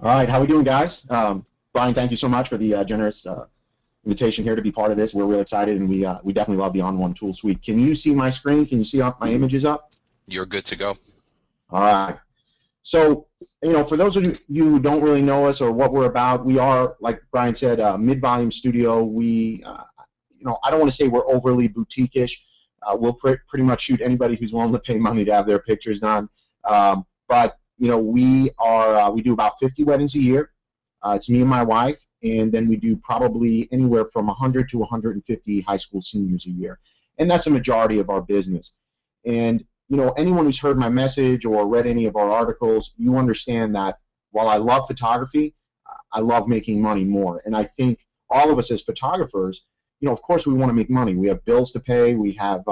All right, how we doing, guys? Brian, thank you so much for the generous invitation here to be part of this. We're real excited, and we definitely love the onOne tool suite. Can you see my screen? Can you see my images up? You're good to go. All right. So, for those of you who don't really know us or what we're about, we are, like Brian said, a mid-volume studio. I don't want to say we're overly boutique-ish. We'll pretty much shoot anybody who's willing to pay money to have their pictures done. But we do about 50 weddings a year. It's me and my wife, and then we do probably anywhere from 100 to 150 high school seniors a year, and that's a majority of our business. And anyone who's heard my message or read any of our articles, you understand that while I love photography, I love making money more. And I think all of us as photographers, of course we want to make money. We have bills to pay, we have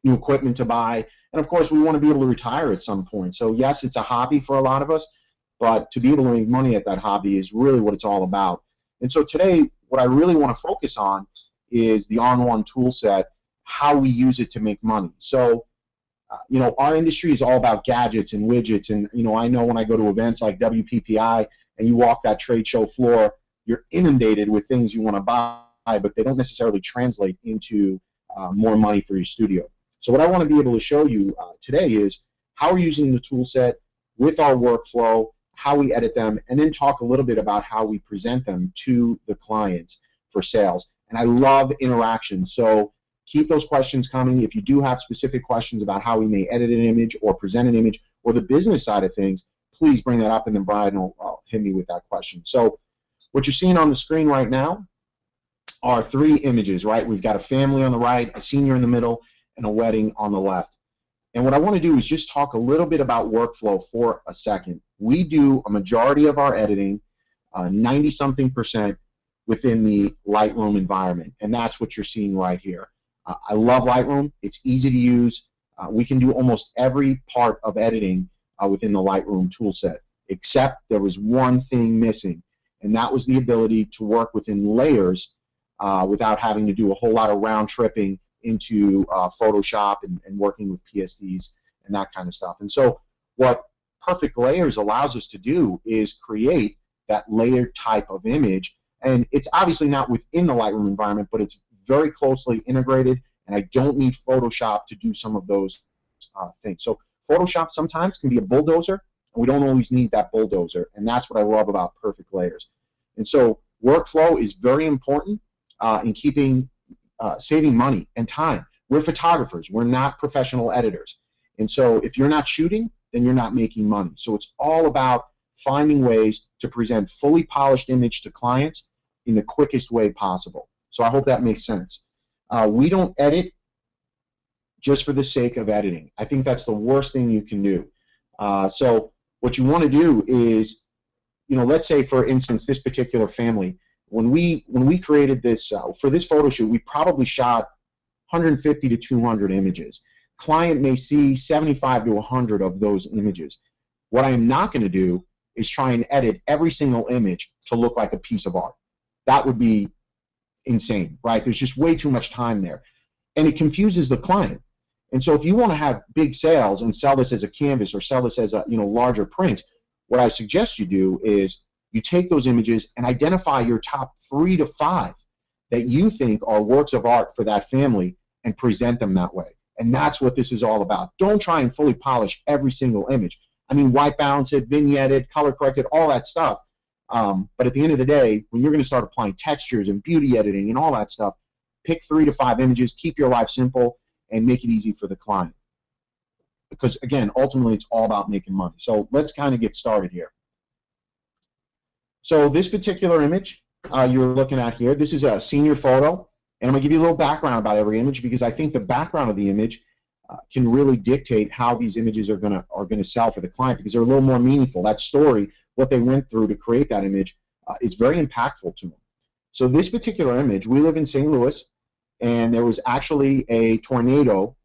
new equipment to buy, and of course we want to be able to retire at some point. So yes, it's a hobby for a lot of us, but to be able to make money at that hobby is really what it's all about. And so today, what I really want to focus on is the onOne tool set, how we use it to make money. So our industry is all about gadgets and widgets, and I know when I go to events like WPPI and you walk that trade show floor, you're inundated with things you want to buy, but they don't necessarily translate into more money for your studio. So what I want to be able to show you today is how we're using the tool set with our workflow, how we edit them, and then talk a little bit about how we present them to the clients for sales. And I love interaction, so keep those questions coming. If you do have specific questions about how we may edit an image or present an image or the business side of things, please bring that up, and then Brian will hit me with that question. So what you're seeing on the screen right now are three images, right? We've got a family on the right, a senior in the middle, and a wedding on the left. And what I want to do is just talk a little bit about workflow for a second. We do a majority of our editing, 90-something%, within the Lightroom environment, and that's what you're seeing right here. I love Lightroom. It's easy to use. We can do almost every part of editing within the Lightroom toolset, except there was one thing missing, and that was the ability to work within layers without having to do a whole lot of round tripping into Photoshop and working with PSDs and that kind of stuff. And so what Perfect Layers allows us to do is create that layered type of image, and it's obviously not within the Lightroom environment, but it's very closely integrated, and I don't need Photoshop to do some of those things. So Photoshop sometimes can be a bulldozer, and we don't always need that bulldozer, and that's what I love about Perfect Layers. And so workflow is very important in keeping saving money and time. We're photographers. We're not professional editors. And so if you're not shooting, then you're not making money. So it's all about finding ways to present fully polished image to clients in the quickest way possible. So I hope that makes sense. We don't edit just for the sake of editing. I think that's the worst thing you can do. So what you want to do is, let's say, for instance, this particular family, when we created this, for this photo shoot, we probably shot 150 to 200 images. Client may see 75 to 100 of those images. What I am not going to do is try and edit every single image to look like a piece of art. That would be insane, right? There's just way too much time there, and it confuses the client. And so if you want to have big sales and sell this as a canvas or sell this as a larger print, what I suggest you do is you take those images and identify your top 3 to 5 that you think are works of art for that family and present them that way. And that's what this is all about. Don't try and fully polish every single image. I mean, white balance it, vignette it, color correct it, all that stuff. But at the end of the day, when you're going to start applying textures and beauty editing and all that stuff, pick 3 to 5 images, keep your life simple, and make it easy for the client. Because, again, ultimately, it's all about making money. So let's kind of get started here. So this particular image you're looking at here, this is a senior photo, and I'm going to give you a little background about every image because I think the background of the image can really dictate how these images are going to sell for the client because they're a little more meaningful. That story, what they went through to create that image, is very impactful to them. So this particular image, we live in St. Louis, and there was actually a tornado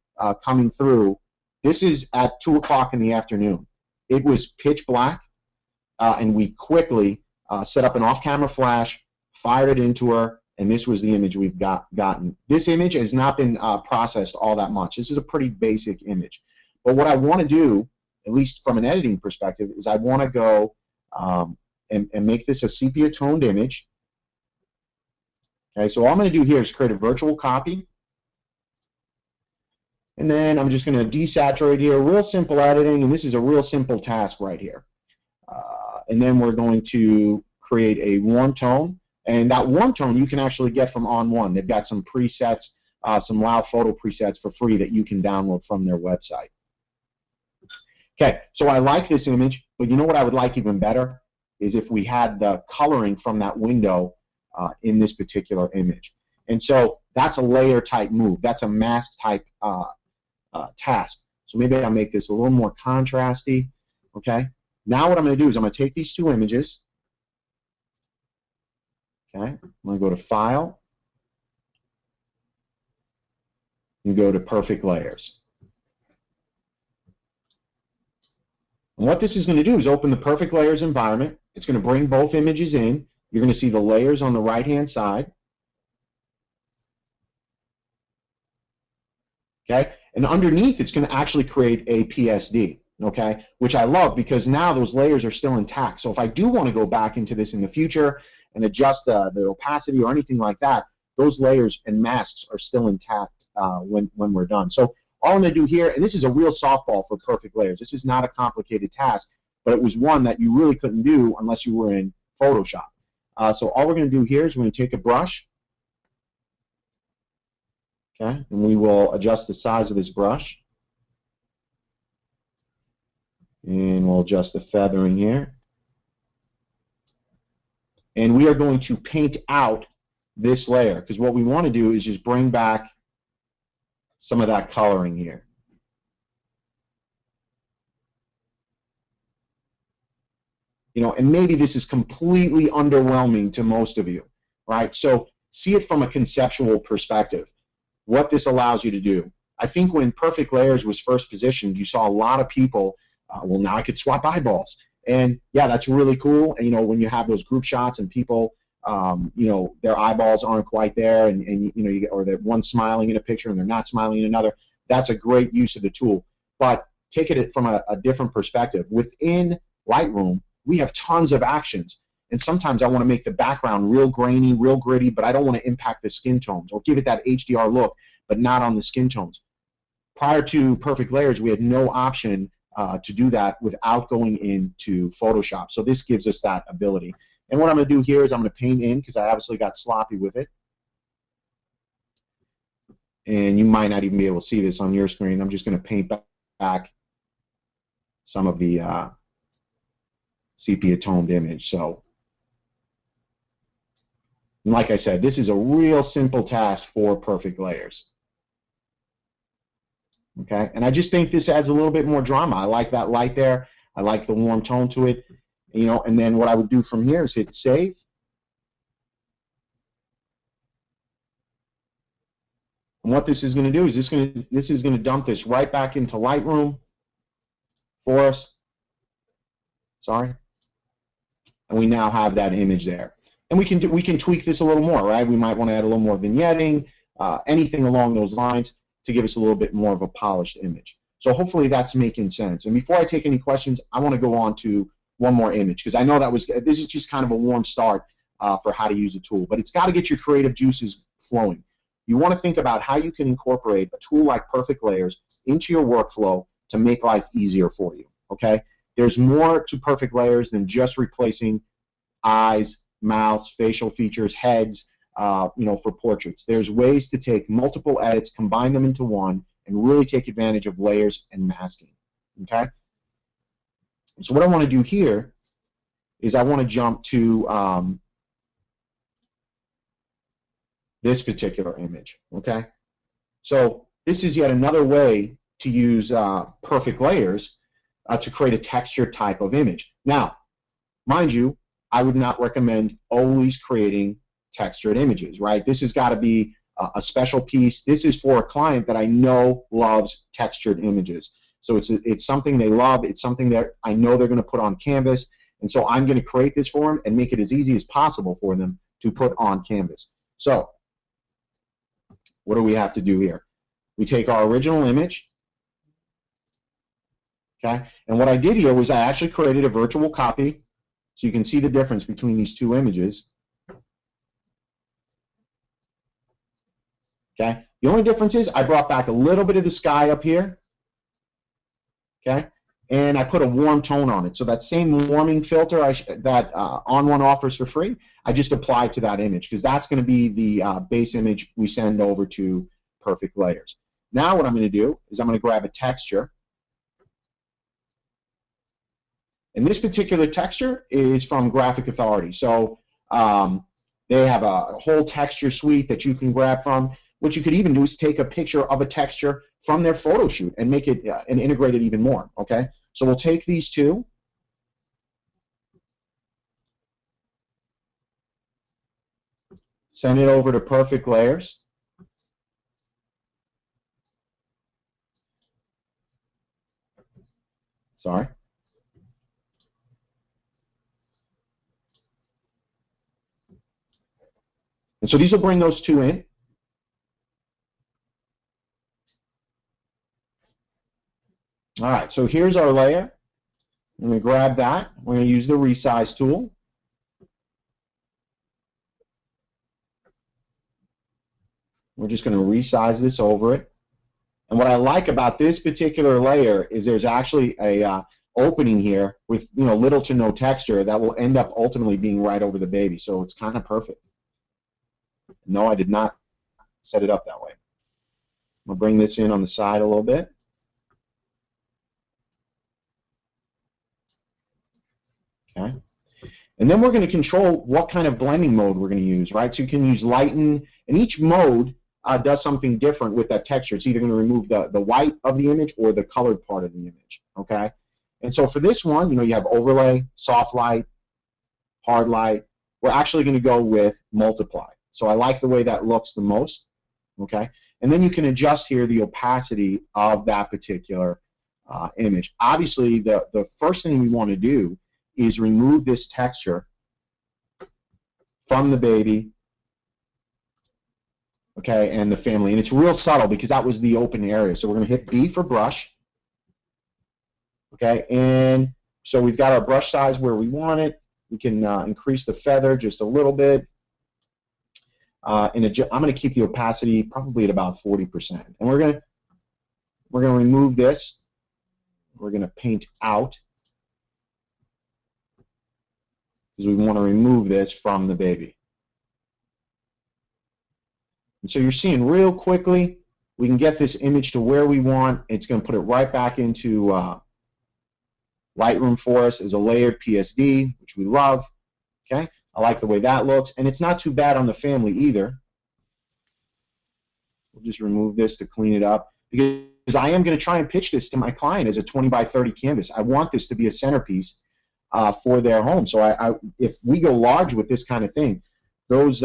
coming through. This is at 2 o'clock in the afternoon. It was pitch black, and we quickly set up an off-camera flash, fired it into her, and this was the image we've gotten. This image has not been processed all that much. This is a pretty basic image. But what I want to do, at least from an editing perspective, is I want to go and make this a sepia toned image. Okay, so all I'm going to do here is create a virtual copy. And then I'm just going to desaturate here, real simple editing, and this is a real simple task right here. And then we're going to create a warm tone, and that warm tone you can actually get from onOne. They've got some presets, some WoW photo presets for free that you can download from their website. Okay, so I like this image, but you know what I would like even better is if we had the coloring from that window in this particular image. And so that's a layer type move. That's a mask type task. So maybe I'll make this a little more contrasty. Okay. Now what I'm going to do is I'm going to take these two images. Okay. I'm going to go to File and go to Perfect Layers. And what this is going to do is open the Perfect Layers environment. It's going to bring both images in. You're going to see the layers on the right-hand side. Okay, and underneath it's going to actually create a PSD, okay, which I love because now those layers are still intact. So if I do want to go back into this in the future and adjust the opacity or anything like that, those layers and masks are still intact when we're done. So all I'm going to do here, and this is a real softball for Perfect Layers. This is not a complicated task, but it was one that you really couldn't do unless you were in Photoshop. So all we're going to do here is we're going to take a brush. Okay, and we will adjust the size of this brush. And we'll adjust the feathering here. And we are going to paint out this layer because what we want to do is just bring back some of that coloring here. You know, and maybe this is completely underwhelming to most of you, right? So see it from a conceptual perspective. What this allows you to do. I think when Perfect Layers was first positioned, you saw a lot of people, well, now I could swap eyeballs. And yeah, that's really cool. And, you know, when you have those group shots and people, you know, their eyeballs aren't quite there and you know, or they're one smiling in a picture and they're not smiling in another, that's a great use of the tool. But take it from a different perspective. Within Lightroom, we have tons of actions. And sometimes I want to make the background real grainy, real gritty, but I don't want to impact the skin tones or give it that HDR look, but not on the skin tones. Prior to Perfect Layers, we had no option to do that without going into Photoshop. So this gives us that ability. And what I'm going to do here is I'm going to paint in because I obviously got sloppy with it. And you might not even be able to see this on your screen. I'm just going to paint back some of the sepia toned image. So, and like I said, this is a real simple task for Perfect Layers. Okay, and I just think this adds a little bit more drama. I like that light there. I like the warm tone to it. You know, and then what I would do from here is hit save. And what this is going to do is this is going to dump this right back into Lightroom for us. Sorry. And we now have that image there. And we can tweak this a little more, right? We might want to add a little more vignetting, anything along those lines to give us a little bit more of a polished image. So hopefully that's making sense. And before I take any questions, I want to go on to one more image because I know this is just kind of a warm start for how to use a tool, but it's got to get your creative juices flowing. You want to think about how you can incorporate a tool like Perfect Layers into your workflow to make life easier for you. Okay, there's more to Perfect Layers than just replacing eyes, mouths, facial features, heads, you know, for portraits. There's ways to take multiple edits, combine them into one, and really take advantage of layers and masking. Okay. So what I want to do here is I want to jump to this particular image. Okay. So this is yet another way to use Perfect Layers to create a texture type of image. Now, mind you, I would not recommend always creating textured images, right? This has got to be a special piece. This is for a client that I know loves textured images. So it's something they love. It's something that I know they're going to put on canvas. And so I'm going to create this for them and make it as easy as possible for them to put on canvas. So what do we have to do here? We take our original image. Okay, and what I did here was I actually created a virtual copy So you can see the difference between these two images. Okay. The only difference is I brought back a little bit of the sky up here. Okay. And I put a warm tone on it. So that same warming filter that onOne offers for free, I just applied to that image because that's going to be the base image we send over to Perfect Layers. Now what I'm going to do is I'm going to grab a texture. And this particular texture is from Graphic Authority. So they have a whole texture suite that you can grab from. What you could even do is take a picture of a texture from their photo shoot and make it and integrate it even more. Okay, so we'll take these two. Send it over to Perfect Layers. Sorry. And so these will bring those two in. All right, so here's our layer. I'm going to grab that. We're going to use the resize tool. We're just going to resize this over it. And what I like about this particular layer is there's actually a opening here with little to no texture that will end up ultimately being right over the baby. So it's kind of perfect. No, I did not set it up that way. I'll bring this in on the side a little bit. Okay. And then we're going to control what kind of blending mode we're going to use, right? So you can use lighten, and each mode does something different with that texture. It's either going to remove the white of the image or the colored part of the image, okay? And so for this one, you have overlay, soft light, hard light. We're actually going to go with multiply. So I like the way that looks the most, okay? And then you can adjust here the opacity of that particular image. Obviously, the first thing we want to do is remove this texture from the baby, okay, and the family. And it's real subtle because that was the open area. So we're going to hit B for brush, okay, and so we've got our brush size where we want it. We can increase the feather just a little bit. And I'm going to keep the opacity probably at about 40%. And we're going to remove this. We're going to paint out because we want to remove this from the baby. And so you're seeing real quickly, we can get this image to where we want. It's going to put it right back into Lightroom for us as a layered PSD, which we love. Okay, I like the way that looks, and it's not too bad on the family either. We'll just remove this to clean it up because I am going to try and pitch this to my client as a 20 by 30 canvas. I want this to be a centerpiece for their home. So if we go large with this kind of thing, those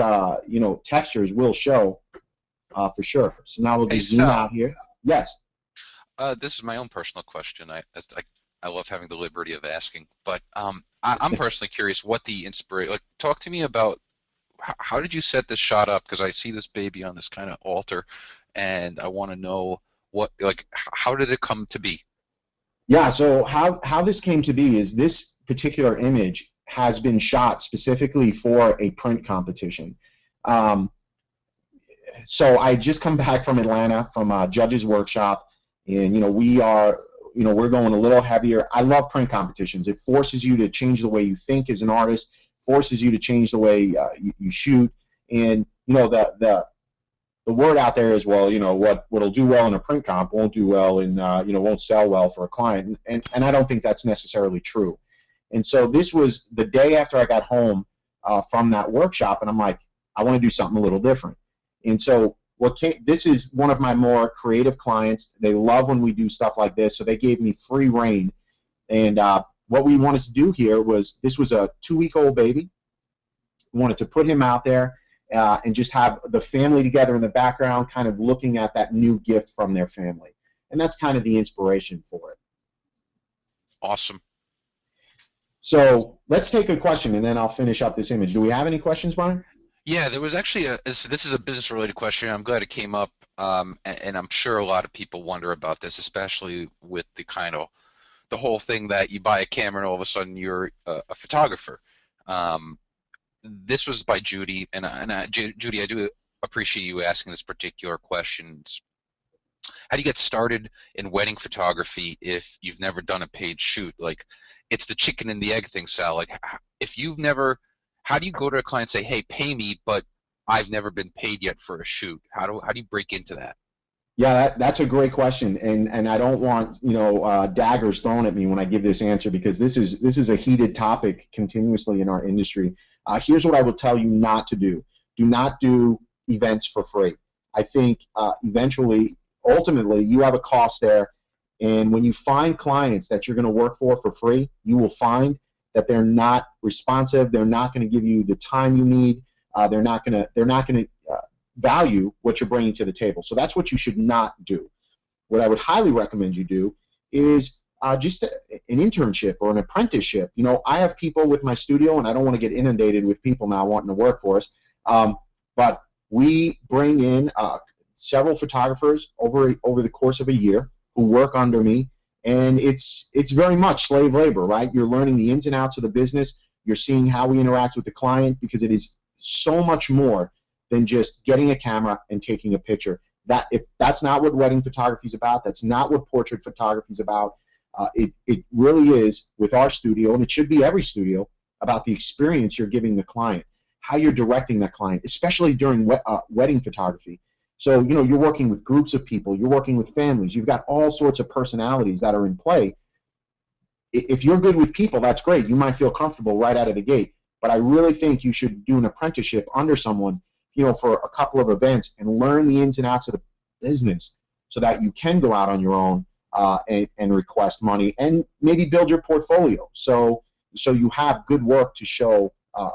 textures will show for sure. So now we'll just zoom out here. Yes. This is my own personal question. I love having the liberty of asking, but I'm personally curious what the inspiration. Like, talk to me about how did you set this shot up? Because I see this baby on this kind of altar, and I want to know how did it come to be? Yeah. So how this came to be is this particular image has been shot specifically for a print competition. So I just come back from Atlanta from a judge's workshop, and we're going a little heavier. I love print competitions. It forces you to change the way you think as an artist, forces you to change the way you shoot, and the word out there is, well, what'll do well in a print comp won't do well in won't sell well for a client, and I don't think that's necessarily true. And so this was the day after I got home from that workshop, and I'm like, I want to do something a little different. And so this is one of my more creative clients. They love when we do stuff like this, so they gave me free reign. And what we wanted to do here was, this was a 2-week-old baby. We wanted to put him out there and just have the family together in the background, kind of looking at that new gift from their family. And that's kind of the inspiration for it. Awesome. So let's take a question, and then I'll finish up this image. Do we have any questions, Brian? Yeah, there was actually this is a business-related question. I'm glad it came up, and I'm sure a lot of people wonder about this, especially with the kind of the whole thing that you buy a camera and all of a sudden you're a photographer. Um, this was by Judy, Judy, I do appreciate you asking this particular question. How do you get started in wedding photography if you've never done a paid shoot? Like, it's the chicken and the egg thing, Sal. Like, if you've never, how do you go to a client and say, "Hey, pay me," but I've never been paid yet for a shoot? How do you break into that? Yeah, that's a great question, and I don't want daggers thrown at me when I give this answer, because this is a heated topic continuously in our industry. Here's what I will tell you not to do: do not do events for free. I think ultimately, you have a cost there, and when you find clients that you're going to work for free, you will find that they're not responsive. They're not going to give you the time you need. They're not going to value what you're bringing to the table. So that's what you should not do. What I would highly recommend you do is just an internship or an apprenticeship. I have people with my studio, and I don't want to get inundated with people now wanting to work for us, but we bring in several photographers over the course of a year who work under me, and it's very much slave labor, right? You're learning the ins and outs of the business. You're seeing how we interact with the client, because it is so much more than just getting a camera and taking a picture. If that's not what wedding photography is about, that's not what portrait photography is about. It really is, with our studio, and it should be every studio, about the experience you're giving the client, how you're directing that client, especially during wedding photography. So, you're working with groups of people, you're working with families, you've got all sorts of personalities that are in play. If you're good with people, that's great. You might feel comfortable right out of the gate. But I really think you should do an apprenticeship under someone, for a couple of events, and learn the ins and outs of the business, so that you can go out on your own and request money, and maybe build your portfolio. So you have good work to show a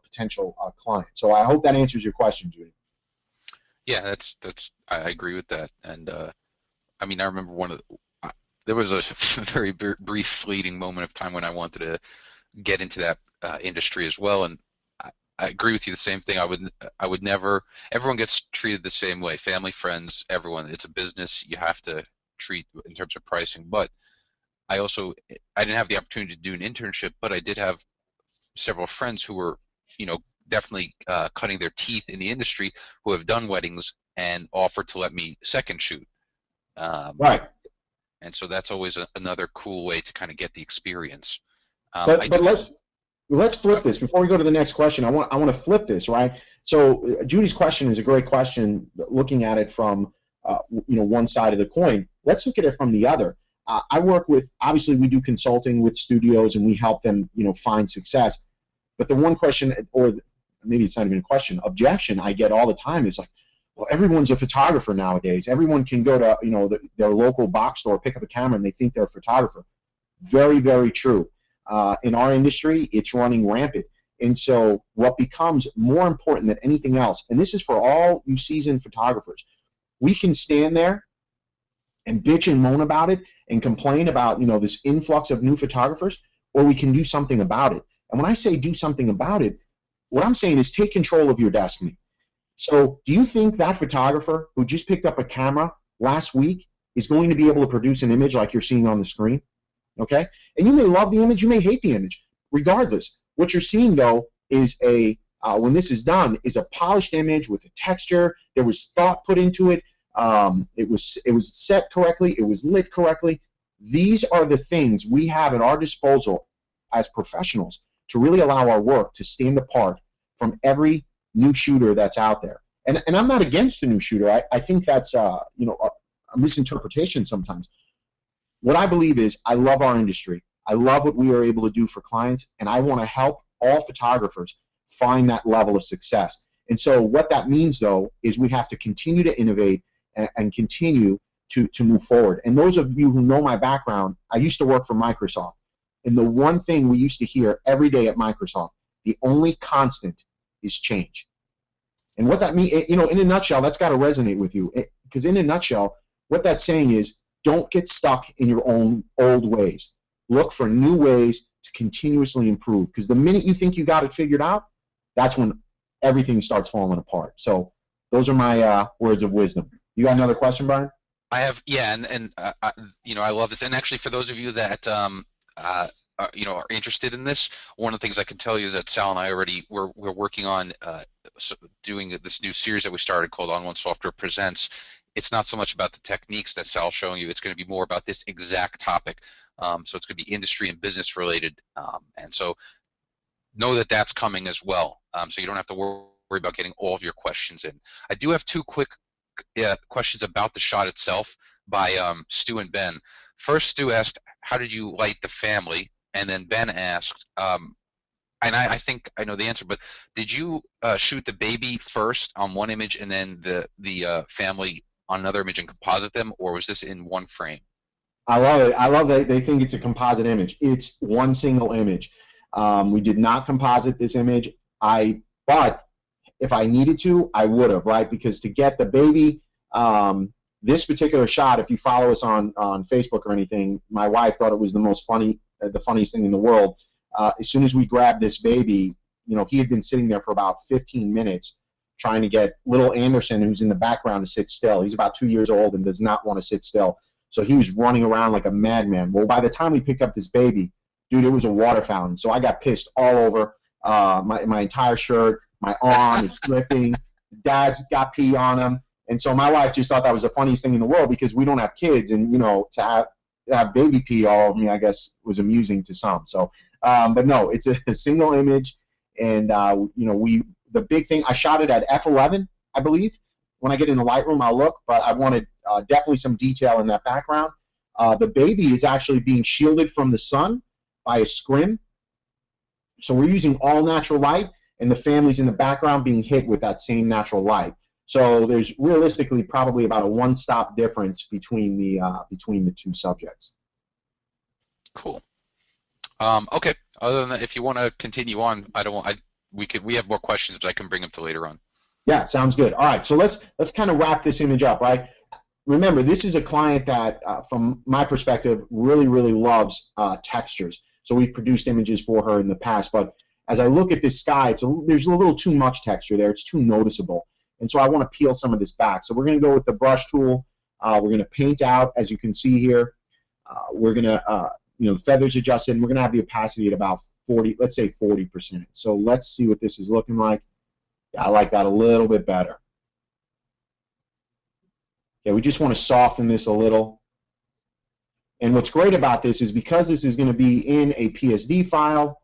potential client. So I hope that answers your question, Judy. Yeah, I agree with that. And I mean, I remember there was a very brief, fleeting moment of time when I wanted to get into that industry as well, and I agree with you. The same thing. I would never. Everyone gets treated the same way. Family, friends, everyone. It's a business. You have to treat in terms of pricing. But I didn't have the opportunity to do an internship, but I did have several friends who were, definitely cutting their teeth in the industry, who have done weddings and offered to let me second shoot. Right. And so that's always another cool way to kind of get the experience. But let's flip this before we go to the next question. I want to flip this, right? So Judy's question is a great question, looking at it from one side of the coin. Let's look at it from the other. I work with, obviously, we do consulting with studios, and we help them find success. But the one question, or maybe it's not even a question, objection I get all the time is like, well, everyone's a photographer nowadays. Everyone can go to their local box store, pick up a camera, and they think they're a photographer. Very, very true. In our industry, it's running rampant. And so what becomes more important than anything else, and this is for all you seasoned photographers, we can stand there and bitch and moan about it and complain about this influx of new photographers, or we can do something about it. And when I say do something about it, what I'm saying is take control of your destiny. So do you think that photographer who just picked up a camera last week is going to be able to produce an image like you're seeing on the screen? Okay? And you may love the image, you may hate the image. Regardless, what you're seeing, though, is when this is done, is a polished image with a texture. There was thought put into it. It was set correctly. It was lit correctly. These are the things we have at our disposal as professionals to really allow our work to stand apart from every new shooter that's out there. And I'm not against the new shooter. I think that's a misinterpretation sometimes. What I believe is I love our industry. I love what we are able to do for clients, and I want to help all photographers find that level of success. And so what that means, though, is we have to continue to innovate and continue to move forward. And those of you who know my background, I used to work for Microsoft. And the one thing we used to hear every day at Microsoft, the only constant is change. And what that means, in a nutshell, that's got to resonate with you. Because in a nutshell, what that's saying is don't get stuck in your own old ways. Look for new ways to continuously improve. Because the minute you think you got it figured out, that's when everything starts falling apart. So those are my words of wisdom. You got another question, Brian? I have, yeah, and you know, I love this. And actually, for those of you that you know, are interested in this, one of the things I can tell you is that Sal and I already we're working on doing this new series that we started called onOne Software Presents. It's not so much about the techniques that Sal's showing you. It's going to be more about this exact topic. So it's going to be industry and business related. And so know that that's coming as well. So you don't have to worry about getting all of your questions in. I do have two quick questions about the shot itself by Stu and Ben. First, Stu asked, "How did you light the family?" And then Ben asked, and I think I know the answer, but did you shoot the baby first on one image and then the family on another image and composite them, or was this in one frame? I love it. I love that they think it's a composite image. It's one single image. We did not composite this image. But if I needed to, I would have, right? Because to get the baby, this particular shot, if you follow us on Facebook or anything, my wife thought it was the funniest thing in the world. As soon as we grabbed this baby, you know, he had been sitting there for about 15 minutes trying to get little Anderson, who's in the background, to sit still. He's about 2 years old and does not want to sit still. So he was running around like a madman. Well, by the time we picked up this baby, dude, it was a water fountain. So I got pissed all over my entire shirt. My arm is dripping. Dad's got pee on him. And so my wife just thought that was the funniest thing in the world because we don't have kids. And, you know, to have baby pee all over me, I guess, was amusing to some. So, but no, it's a single image. And, you know, the big thing, I shot it at f11, I believe. When I get in the Lightroom, I'll look, but I wanted definitely some detail in that background. The baby is actually being shielded from the sun by a scrim. So we're using all natural light, and the family's in the background being hit with that same natural light. So there's realistically probably about a one-stop difference between the two subjects. Cool. Okay. Other than that, if you want to continue on, I don't want. We have more questions, but I can bring them to later on. Yeah, sounds good. All right, so let's kind of wrap this image up, right? Remember, this is a client that, from my perspective, really loves textures. So we've produced images for her in the past, but as I look at this sky, there's a little too much texture there. It's too noticeable, and so I want to peel some of this back. So we're going to go with the brush tool. We're going to paint out, as you can see here. We're going to, you know, the feathers adjusted, and we're going to have the opacity at about 40, let's say 40%. So let's see what this is looking like. Yeah, I like that a little bit better. Okay, we just want to soften this a little. And what's great about this is because this is going to be in a PSD file,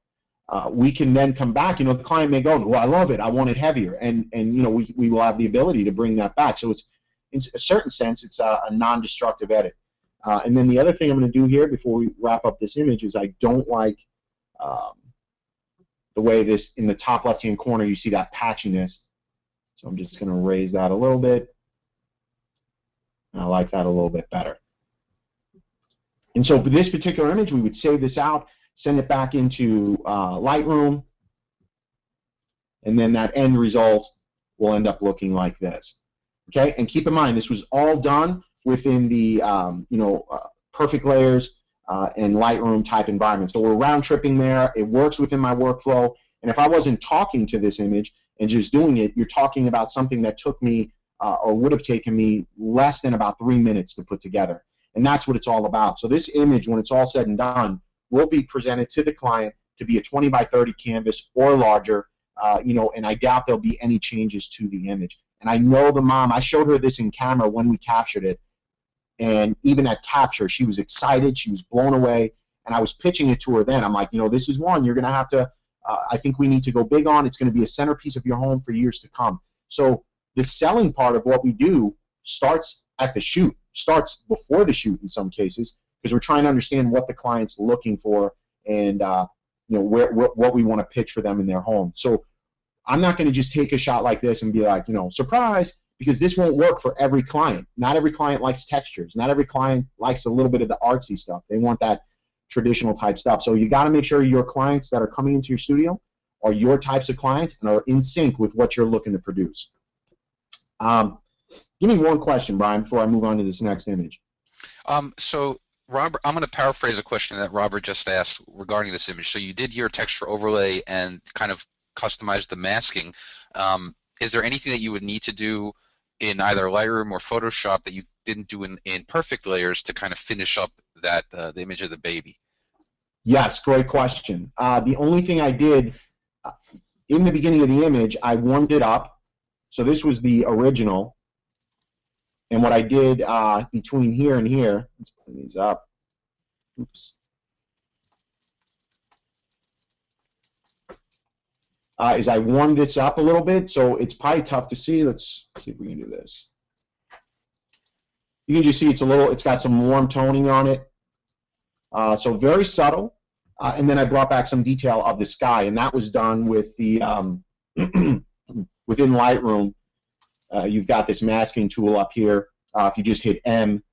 we can then come back. You know, the client may go, well, I love it. I want it heavier. And you know, we will have the ability to bring that back. So it's, in a certain sense, it's a non-destructive edit. And then the other thing I'm going to do here before we wrap up this image is I don't like the way this, in the top left-hand corner, you see that patchiness. So I'm just going to raise that a little bit. And I like that a little bit better. And so for this particular image, we would save this out, send it back into Lightroom, and then that end result will end up looking like this. Okay, and keep in mind, this was all done within the perfect layers and Lightroom type environment. So we're round tripping there. It works within my workflow. And if I wasn't talking to this image and just doing it, you're talking about something that took me or would have taken me less than about 3 minutes to put together. And that's what it's all about. So this image, when it's all said and done, will be presented to the client to be a 20 by 30 canvas or larger, and I doubt there'll be any changes to the image. And I know the mom, I showed her this in camera when we captured it, and even at capture, she was excited, she was blown away, and I was pitching it to her then. I'm like, this is one you're going to have to, I think we need to go big on. It's going to be a centerpiece of your home for years to come. So the selling part of what we do starts at the shoot, starts before the shoot in some cases, because we're trying to understand what the client's looking for and what we want to pitch for them in their home. So I'm not going to just take a shot like this and be like, surprise, because this won't work for every client. Not every client likes textures. Not every client likes a little bit of the artsy stuff. They want that traditional type stuff. So you got to make sure your clients that are coming into your studio are your types of clients and are in sync with what you're looking to produce. Give me one question, Brian, before I move on to this next image. So Robert, I'm going to paraphrase a question that Robert just asked regarding this image. So you did your texture overlay and kind of customized the masking. Is there anything that you would need to do in either Lightroom or Photoshop that you didn't do in perfect layers to kind of finish up that the image of the baby? Yes, great question. The only thing I did uh, in the beginning of the image, I warmed it up. So this was the original. And what I did between here and here, let's put these up. Oops. Is I warmed this up a little bit, so it's probably tough to see. Let's see if we can do this. You can just see it's got some warm toning on it. So very subtle. And then I brought back some detail of the sky, and that was done with the within Lightroom. You've got this masking tool up here. If you just hit M,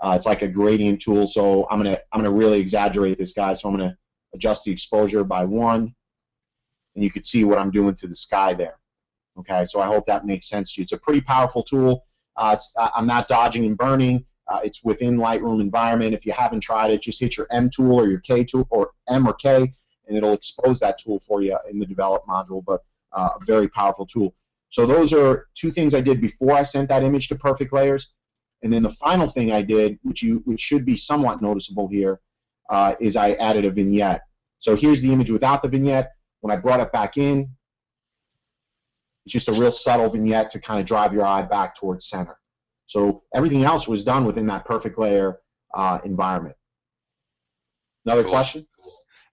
it's like a gradient tool. So I'm gonna really exaggerate this, guy. So I'm gonna adjust the exposure by 1, and you can see what I'm doing to the sky there. Okay, so I hope that makes sense to you. It's a pretty powerful tool. I'm not dodging and burning. It's within Lightroom environment. If you haven't tried it, just hit your M tool or your K tool, or M or K, and it'll expose that tool for you in the develop module. But a very powerful tool. So those are 2 things I did before I sent that image to Perfect Layers. And then the final thing I did, which should be somewhat noticeable here, is I added a vignette. So here's the image without the vignette. When I brought it back in, it's just a real subtle vignette to kind of drive your eye back towards center. So everything else was done within that Perfect Layer environment. Another question?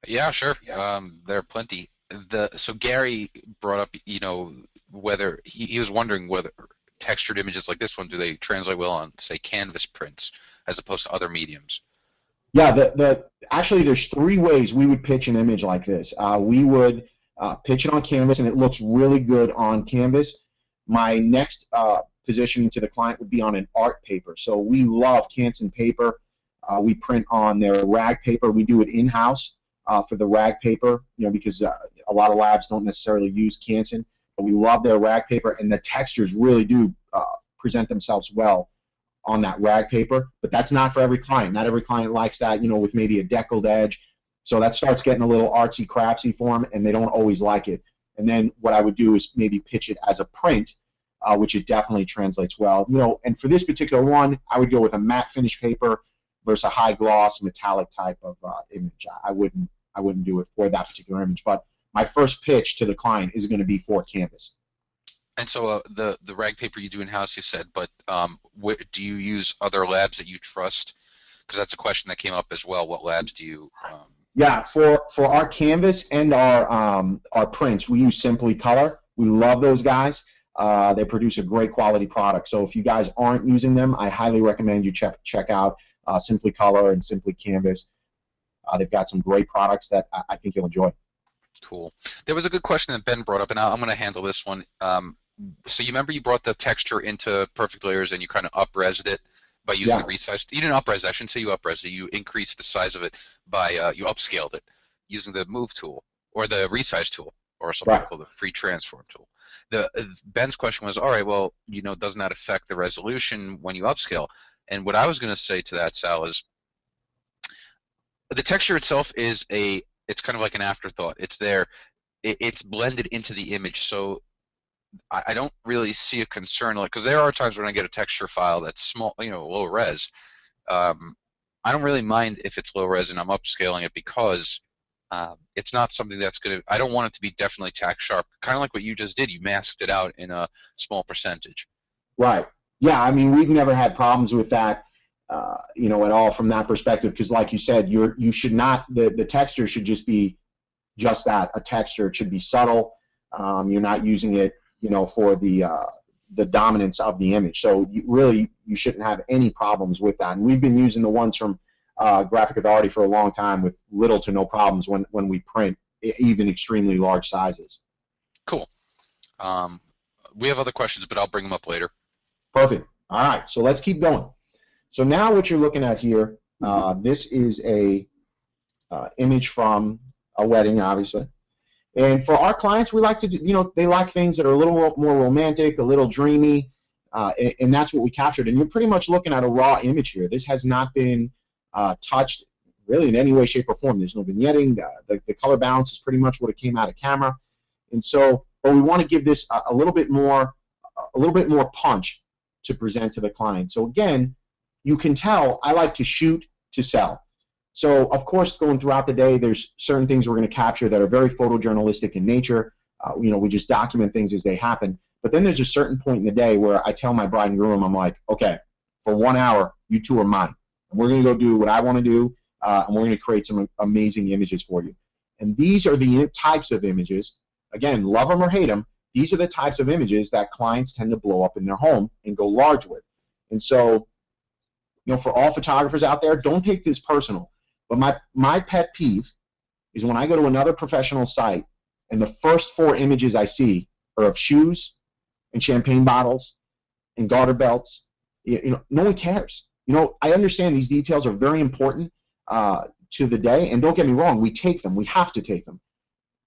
Yeah, sure. There are plenty. So Gary brought up, whether he was wondering whether textured images like this one, do they translate well on, say, canvas prints as opposed to other mediums? Yeah, actually there's 3 ways we would pitch an image like this. We would pitch it on canvas, and it looks really good on canvas. My next positioning to the client would be on an art paper. So we love Canson paper. We print on their rag paper. We do it in-house for the rag paper, because a lot of labs don't necessarily use Canson, but we love their rag paper, and the textures really do present themselves well on that rag paper. But that's not for every client. Not every client likes that, with maybe a deckled edge. So that starts getting a little artsy craftsy for them, and they don't always like it. And then what I would do is maybe pitch it as a print, which it definitely translates well. And for this particular one, I would go with a matte finish paper versus a high gloss metallic type of image. I wouldn't do it for that particular image, but my first pitch to the client is going to be for canvas. And so the rag paper you do in-house, you said, but do you use other labs that you trust? Because that's a question that came up as well. What labs do you Yeah, for our canvas and our prints, we use Simply Color. We love those guys. They produce a great quality product. So if you guys aren't using them, I highly recommend you check out Simply Color and Simply Canvas. They've got some great products that I think you'll enjoy. Cool. There was a good question that Ben brought up, and I'm going to handle this one. So you remember you brought the texture into Perfect Layers and you kind of up-resed it by using the resize. You didn't up-res. I shouldn't say you up-resed it. You increased the size of it by you upscaled it using the Move tool or the resize tool or something called the Free Transform tool. Ben's question was, all right, well, doesn't that affect the resolution when you upscale? And what I was going to say to that, Sal, is the texture itself is it's kind of like an afterthought. It's there. It's blended into the image. So I don't really see a concern, because there are times when I get a texture file that's small, low res. I don't really mind if it's low res and I'm upscaling it, because it's not something that's going to, I don't want it to be definitely tack sharp. Kind of like what you just did. You masked it out in a small percentage. Right. Yeah, I mean, we've never had problems with that, at all from that perspective, because like you said, you should not, the texture should just be just that, a texture. It should be subtle. You're not using it, for the dominance of the image. So you shouldn't have any problems with that. And we've been using the ones from Graphic Authority for a long time with little to no problems when we print even extremely large sizes. Cool. We have other questions, but I'll bring them up later. Perfect. All right, so let's keep going. So now what you're looking at here, this is a image from a wedding, obviously. And for our clients, we like to do, they like things that are a little more romantic, a little dreamy, and that's what we captured. And you're pretty much looking at a raw image here. This has not been touched really in any way, shape, or form. There's no vignetting. The color balance is pretty much what it came out of camera. And so, but we want to give this a little bit more punch. to present to the client. So again, you can tell I like to shoot to sell. So of course, going throughout the day, there's certain things we're going to capture that are very photojournalistic in nature. We just document things as they happen. But then there's a certain point in the day where I tell my bride and groom, I'm like, okay, for 1 hour, you two are mine. And we're going to go do what I want to do, and we're going to create some amazing images for you. And these are the types of images, again, love them or hate them, these are the types of images that clients tend to blow up in their home and go large with. And so, for all photographers out there, don't take this personal. But my pet peeve is when I go to another professional site and the first 4 images I see are of shoes and champagne bottles and garter belts. No one cares. I understand these details are very important to the day, and don't get me wrong, we take them. We have to take them.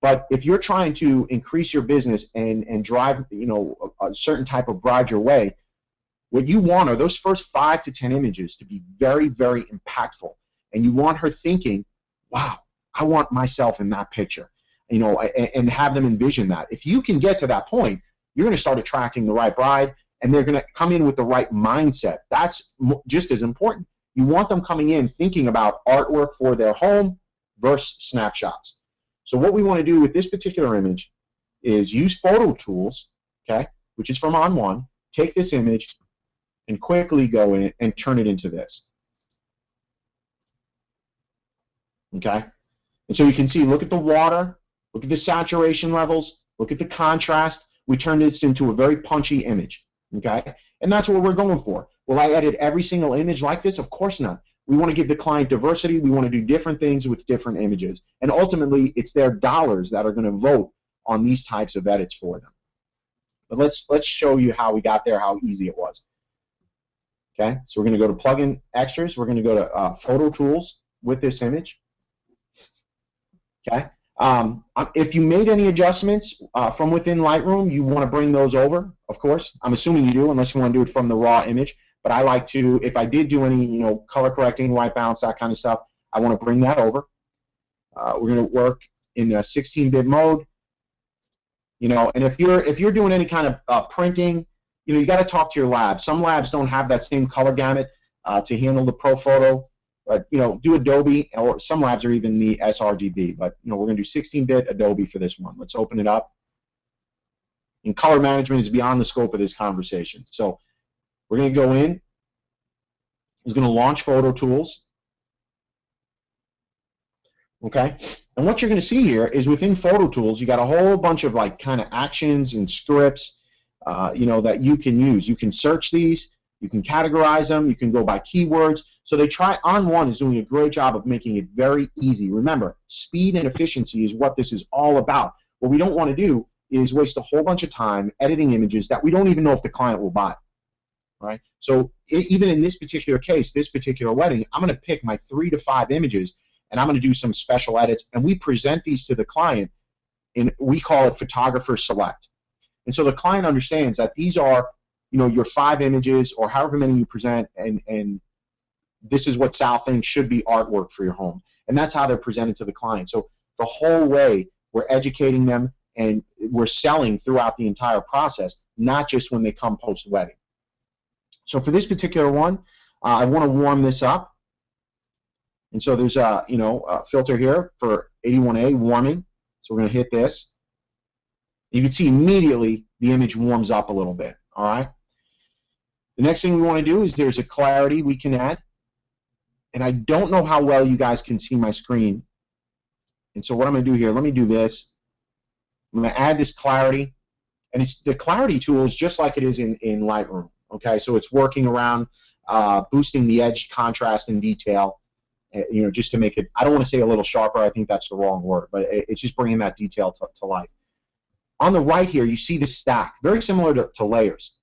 But if you're trying to increase your business and drive a certain type of bride your way, what you want are those first 5 to 10 images to be very, very impactful. And you want her thinking, wow, I want myself in that picture, and have them envision that. If you can get to that point, you're going to start attracting the right bride, and they're going to come in with the right mindset. That's just as important. You want them coming in thinking about artwork for their home versus snapshots. So what we want to do with this particular image is use photo tools, okay, which is from onOne, take this image and quickly go in and turn it into this. Okay? And so you can see, look at the water, look at the saturation levels, look at the contrast. We turned this into a very punchy image. Okay? And that's what we're going for. Will I edit every single image like this? Of course not. We want to give the client diversity. We want to do different things with different images. And ultimately, it's their dollars that are going to vote on these types of edits for them. But let's show you how we got there, how easy it was. Okay? So we're going to go to Plugin Extras. We're going to go to Photo Tools with this image. Okay? If you made any adjustments from within Lightroom, you want to bring those over, of course. I'm assuming you do, unless you want to do it from the raw image. But I like to, if I did do any, color correcting, white balance, that kind of stuff, I want to bring that over. We're going to work in 16-bit mode. And if you're doing any kind of printing, you got to talk to your lab. Some labs don't have that same color gamut to handle the ProPhoto. But, do Adobe, or some labs are even the sRGB. But, we're going to do 16-bit Adobe for this one. Let's open it up. And color management is beyond the scope of this conversation. So we're going to go in. It's going to launch Photo Tools. Okay? And what you're going to see here is within Photo Tools, you got a whole bunch of kind of actions and scripts, that you can use. You can search these. You can categorize them. You can go by keywords. So onOne is doing a great job of making it very easy. Remember, speed and efficiency is what this is all about. What we don't want to do is waste a whole bunch of time editing images that we don't even know if the client will buy. Right? So even in this particular case, this particular wedding, I'm going to pick my 3 to 5 images, and I'm going to do some special edits, and we present these to the client, and we call it Photographer Select. And so the client understands that these are your 5 images or however many you present, and this is what Sal thinks should be artwork for your home. And that's how they're presented to the client. So the whole way, we're educating them, and we're selling throughout the entire process, not just when they come post-wedding. So for this particular one, I want to warm this up. And so there's a filter here for 81A, warming. So we're going to hit this. You can see immediately the image warms up a little bit. All right. The next thing we want to do is there's a clarity we can add. And I don't know how well you guys can see my screen. And so what I'm going to do here, let me do this. I'm going to add this clarity. And the clarity tool is just like it is in Lightroom. Okay, so it's working around boosting the edge, contrast, and detail. Just to make it, I don't want to say a little sharper. I think that's the wrong word. But it's just bringing that detail to life. On the right here, you see the stack. Very similar to layers.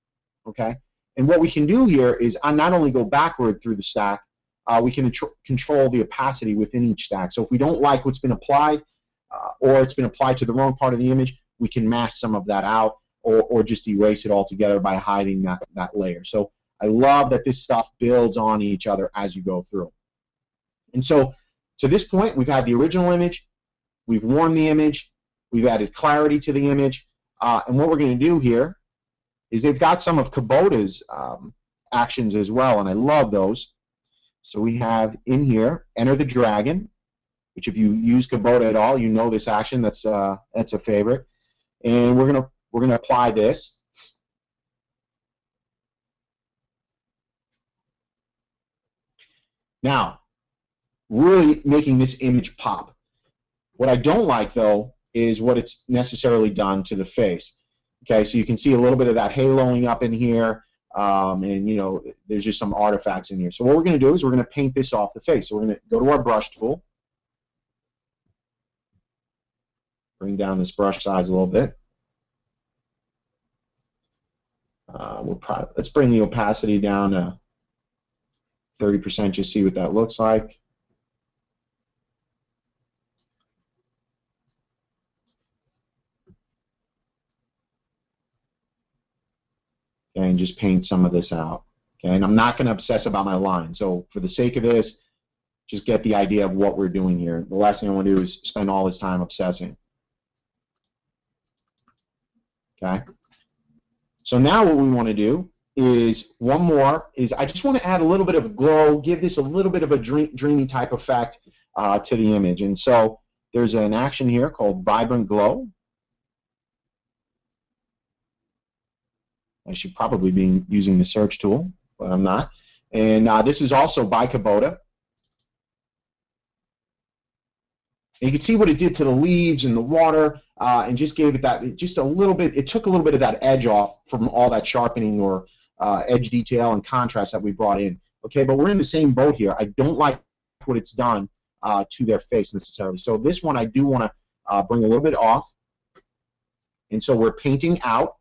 Okay? And what we can do here is not only go backward through the stack, we can control the opacity within each stack. So if we don't like what's been applied, or it's been applied to the wrong part of the image, we can mask some of that out, or just erase it altogether by hiding that layer. So I love that this stuff builds on each other as you go through. And so to this point, we've had the original image, we've warmed the image, we've added clarity to the image, and what we're going to do here is they've got some of Kubota's actions as well, and I love those. So we have in here, Enter the Dragon, which if you use Kubota at all, you know this action. That's a favorite. And we're gonna apply this. Now, really making this image pop. What I don't like, though, is what it's necessarily done to the face. Okay, so you can see a little bit of that haloing up in here, and, you know, there's just some artifacts in here. So what we're going to do is we're going to paint this off the face. So we're going to go to our brush tool, bring down this brush size a little bit. Let's bring the opacity down to 30%, just see what that looks like. Okay, and just paint some of this out. Okay, and I'm not going to obsess about my line. So for the sake of this, just get the idea of what we're doing here. The last thing I want to do is spend all this time obsessing. Okay. So now what we want to do is one more is I just want to add a little bit of glow, give this a little bit of a dreamy type effect to the image. And so there's an action here called Vibrant Glow. I should probably be using the search tool, but I'm not. And this is also by Kubota. And you can see what it did to the leaves and the water, and just gave it that, just a little bit, it took a little bit of that edge off from all that sharpening or edge detail and contrast that we brought in. Okay, but we're in the same boat here. I don't like what it's done to their face necessarily. So this one I do want to bring a little bit off. And so we're painting out.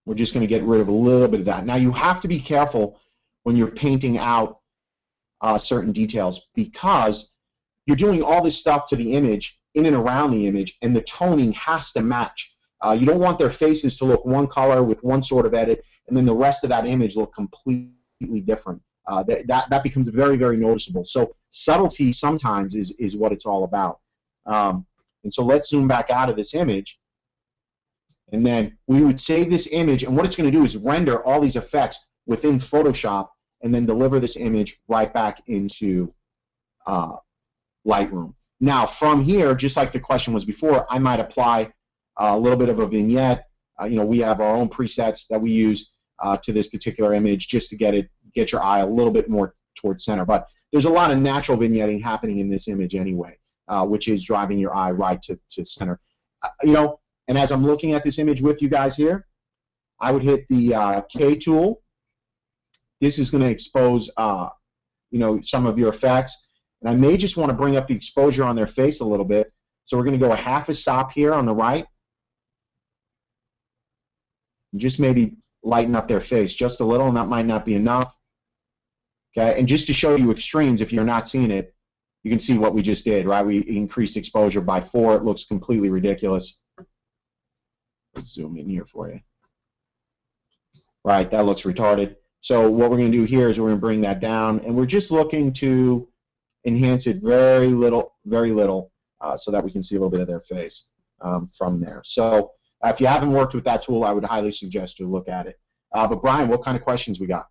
We're just going to get rid of a little bit of that. Now you have to be careful when you're painting out certain details, because you're doing all this stuff to the image, in and around the image, and the toning has to match. You don't want their faces to look one color with one sort of edit, and then the rest of that image look completely different. That becomes very, very noticeable. So subtlety sometimes is what it's all about. And so let's zoom back out of this image. And then we would save this image, and what it's going to do is render all these effects within Photoshop and then deliver this image right back into Lightroom. Now, from here, just like the question was before, I might apply a little bit of a vignette. You know, we have our own presets that we use to this particular image just to get your eye a little bit more towards center. But there's a lot of natural vignetting happening in this image anyway, which is driving your eye right to center. You know, and as I'm looking at this image with you guys here, I would hit the K tool. This is going to expose, you know, some of your effects. And I may just want to bring up the exposure on their face a little bit. So we're going to go a half a stop here on the right. And just maybe lighten up their face just a little, and that might not be enough. Okay, and just to show you extremes, if you're not seeing it, you can see what we just did, right? We increased exposure by 4. It looks completely ridiculous. Let's zoom in here for you. Right, that looks retarded. So what we're going to do here is we're going to bring that down, and we're just looking to enhance it very little, so that we can see a little bit of their face from there. So if you haven't worked with that tool, I would highly suggest you look at it. But Brian, what kind of questions we got?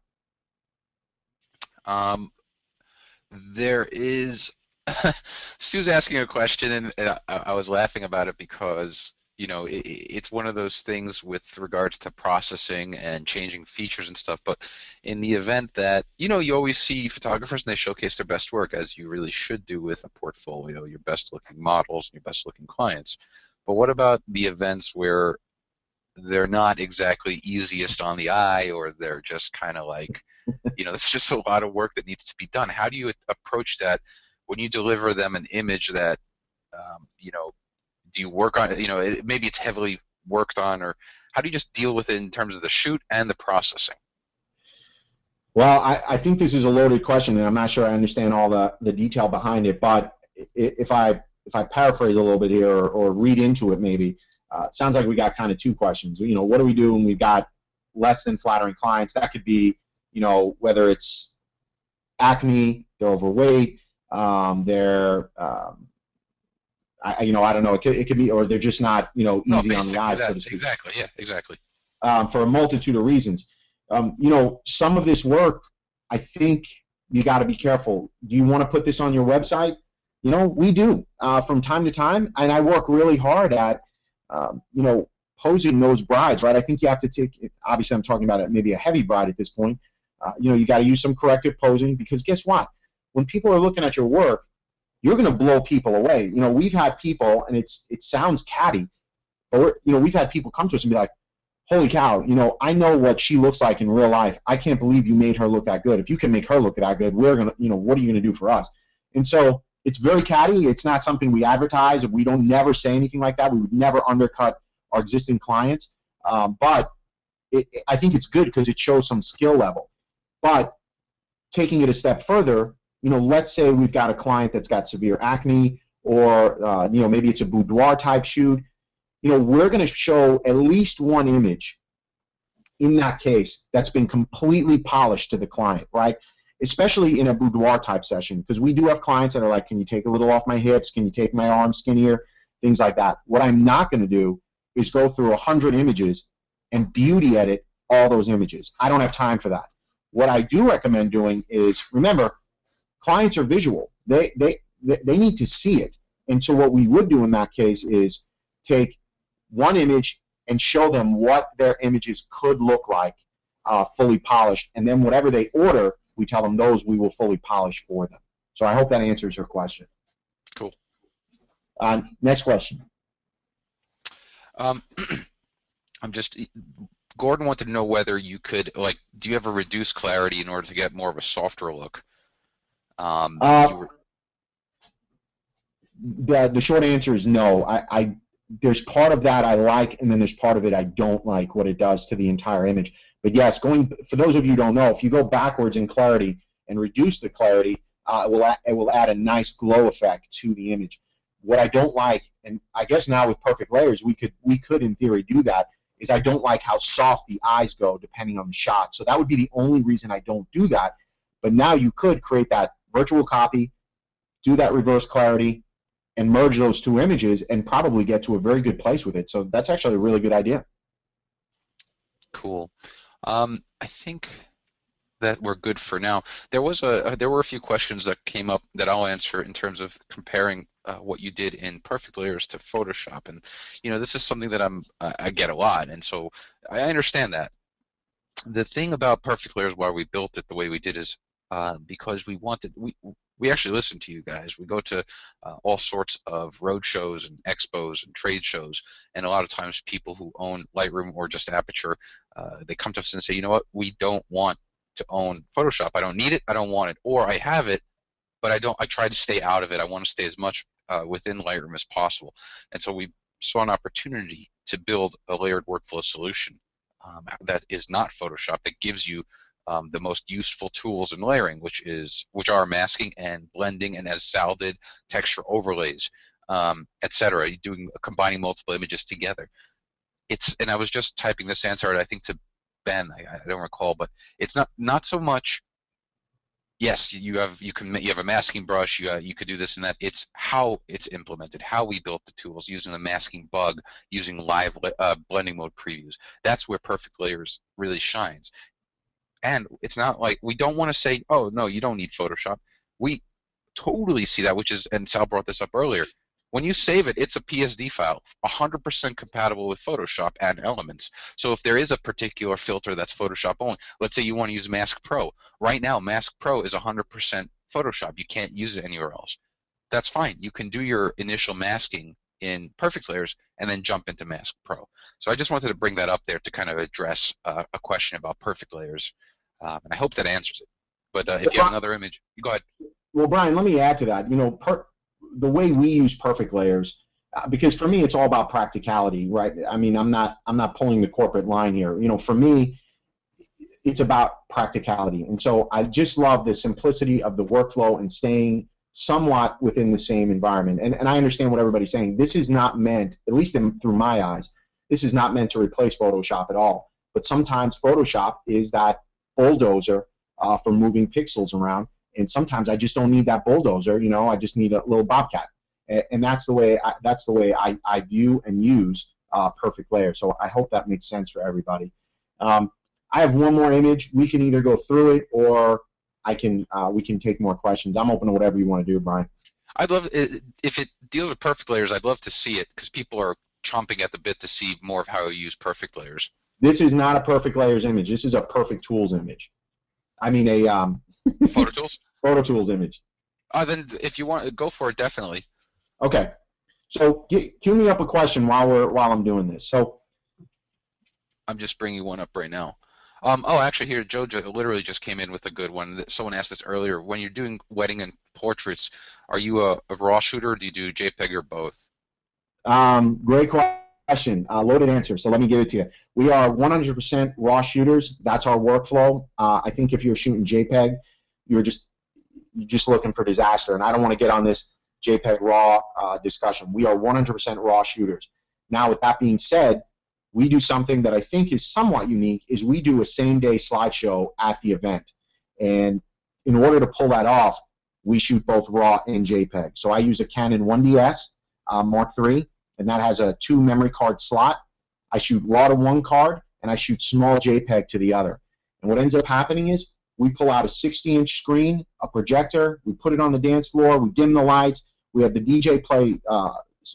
There is Stu's asking a question, and I was laughing about it because, you know, it's one of those things with regards to processing and changing features and stuff. But in the event that, you know, you always see photographers and they showcase their best work, as you really should do with a portfolio, your best looking models, your best looking clients. But what about the events where they're not exactly easiest on the eye, or they're just kind of like, you know, it's just a lot of work that needs to be done? How do you approach that when you deliver them an image that, you know, do you work on it? You know, maybe it's heavily worked on, or how do you just deal with it in terms of the shoot and the processing? Well, I think this is a loaded question, and I'm not sure I understand all the detail behind it. But if I paraphrase a little bit here, or read into it, maybe it sounds like we got kind of two questions. You know, what do we do when we've got less than flattering clients? That could be, you know, whether it's acne, they're overweight, they're I don't know. It could be, or they're just not, No, easy on the basically eyes, so that. to speak, Exactly. Yeah, exactly. for a multitude of reasons. Some of this work, I think you got to be careful. Do you want to put this on your website? We do from time to time, and I work really hard at, posing those brides, right? I think you have to take, obviously I'm talking about maybe a heavy bride at this point. You got to use some corrective posing, because guess what? When people are looking at your work, you're going to blow people away. We've had people, and it sounds catty, but we've had people come to us and be like, holy cow, I know what she looks like in real life. I can't believe you made her look that good. If you can make her look that good, we're going to, what are you going to do for us? And so it's very catty. It's not something we advertise. We don't never say anything like that. We would never undercut our existing clients. But I think it's good because it shows some skill level. But taking it a step further, let's say we've got a client that's got severe acne, or maybe it's a boudoir type shoot. We're going to show at least one image in that case that's been completely polished to the client, right? Especially in a boudoir type session, because we do have clients that are like, can you take a little off my hips? Can you take my arms skinnier? Things like that. What I'm not going to do is go through 100 images and beauty edit all those images. I don't have time for that. What I do recommend doing is, remember, clients are visual. They need to see it. And so what we would do in that case is take one image and show them what their images could look like fully polished. And then whatever they order, we tell them those we will fully polish for them. So I hope that answers your question. Cool. Next question. Gordon wanted to know whether you could, do you ever reduce clarity in order to get more of a softer look? The short answer is no. There's part of that I like, and then there's part of it I don't like what it does to the entire image. But yes, for those of you who don't know, if you go backwards in clarity and reduce the clarity, it will add a nice glow effect to the image. What I don't like, and I guess now with perfect layers we could in theory do that, is I don't like how soft the eyes go depending on the shot. So that would be the only reason I don't do that. But now you could create that virtual copy, do that reverse clarity, and merge those two images and probably get to a very good place with it. So that's actually a really good idea. Cool. I think that we're good for now. There were a few questions that came up that I'll answer in terms of comparing what you did in Perfect Layers to Photoshop, and this is something that I get a lot, and so I understand that. The thing about Perfect Layers, why we built it the way we did, is because we actually listen to you guys. We go to all sorts of road shows and expos and trade shows, and a lot of times people who own Lightroom or just Aperture, they come to us and say, you know what, we don't want to own Photoshop. I don't need it. I don't want it. Or I have it, but I try to stay out of it. I want to stay as much within Lightroom as possible. And so we saw an opportunity to build a layered workflow solution that is not Photoshop, that gives you the most useful tools in layering, which are masking and blending, and as Sal did, texture overlays, etc. Combining multiple images together. And I was just typing this answer, I think, to Ben. I don't recall, but it's not so much. Yes, you have a masking brush. You could do this and that. It's how it's implemented, how we built the tools, using the masking bug, using live blending mode previews. That's where Perfect Layers really shines. And it's not like we don't want to say, oh, no, you don't need Photoshop. We totally see that, and Sal brought this up earlier. When you save it, it's a PSD file, 100% compatible with Photoshop and Elements. So if there is a particular filter that's Photoshop only, let's say you want to use Mask Pro. Right now, Mask Pro is 100% Photoshop. You can't use it anywhere else. That's fine. You can do your initial masking in Perfect Layers and then jump into Mask Pro. So I just wanted to bring that up there to kind of address a question about Perfect Layers. And I hope that answers it. But if you have another image, you go ahead. Well, Brian, let me add to that. The way we use Perfect Layers, because for me it's all about practicality, right? I mean, I'm not pulling the corporate line here. For me, it's about practicality, and so I just love the simplicity of the workflow and staying somewhat within the same environment. And I understand what everybody's saying. This is not meant, at least through my eyes, this is not meant to replace Photoshop at all. But sometimes Photoshop is that bulldozer for moving pixels around. And sometimes I just don't need that bulldozer, I just need a little bobcat. And that's the way I view and use perfect layer. So I hope that makes sense for everybody. I have one more image. We can either go through it, or we can take more questions. I'm open to whatever you want to do, Brian. I'd love it, if it deals with perfect layers. I'd love to see it because people are chomping at the bit to see more of how you use perfect layers. This is not a perfect layers image. This is a perfect tools image. I mean a Photo tools. photo tools image. Then if you want, go for it. Definitely. Okay. So cue me up a question while I'm doing this. So I'm just bringing one up right now. Oh, actually, here, Joe literally just came in with a good one. Someone asked this earlier. When you're doing wedding and portraits, are you a RAW shooter, or do you do JPEG, or both? great question. Loaded answer. So let me give it to you. We are 100% raw shooters. That's our workflow. I think if you're shooting JPEG, you're just looking for disaster. And I don't want to get on this JPEG raw discussion. We are 100% raw shooters. Now, with that being said, we do something that I think is somewhat unique. Is we do a same-day slideshow at the event, and in order to pull that off, we shoot both raw and JPEG. So I use a Canon 1DS Mark III, and that has a 2 memory card slot. I shoot RAW to one card, and I shoot small JPEG to the other. And what ends up happening is we pull out a 60-inch screen, a projector, we put it on the dance floor, we dim the lights, we have the DJ play